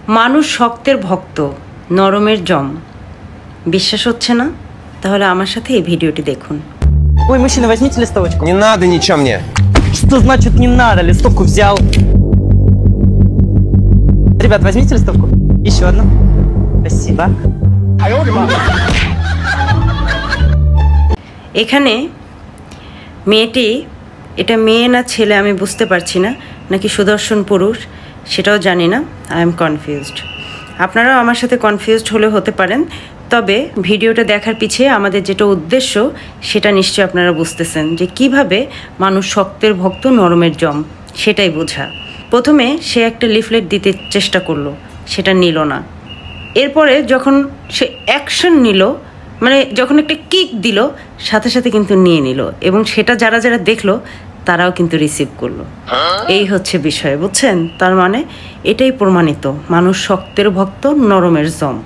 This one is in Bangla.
মানুষ শক্তের ভক্ত, নরমের জম। বিশ্বাস হচ্ছে না? তাহলে আমার সাথে এই ভিডিওটি দেখুন। Ой, мужчина, возьмите листовочку. Не надо ничего мне. Что значит не надо? Листовку взял. Ребят, возьмите листовку. Еще одну. Спасибо. এখানে মেয়েটি, এটা মেয়ে না ছেলে আমি বুঝতে পারছি না, নাকি সুদর্শন পুরুষ সেটাও জানি না। I am confused. আপনারাও আমার সাথে কনফিউজড হলে হতে পারেন, তবে ভিডিওটা দেখার পিছে আমাদের যেটা উদ্দেশ্য সেটা নিশ্চয়ই আপনারা বুঝতেছেন, যে কিভাবে মানুষ শক্তের ভক্ত নরমের জম সেটাই বোঝা। প্রথমে সে একটা লিফলেট দিতে চেষ্টা করলো, সেটা নিল না। এরপরে যখন সে অ্যাকশন নিল, মানে যখন একটা কিক দিল, সাথে সাথে কিন্তু নিয়ে নিল, এবং সেটা যারা যারা দেখলো তারাও কিন্তু রিসিভ করলো। এই হচ্ছে বিষয়, বুঝছেন? তার মানে এটাই প্রমাণিত, মানুষ শক্তের ভক্ত নরমের জম।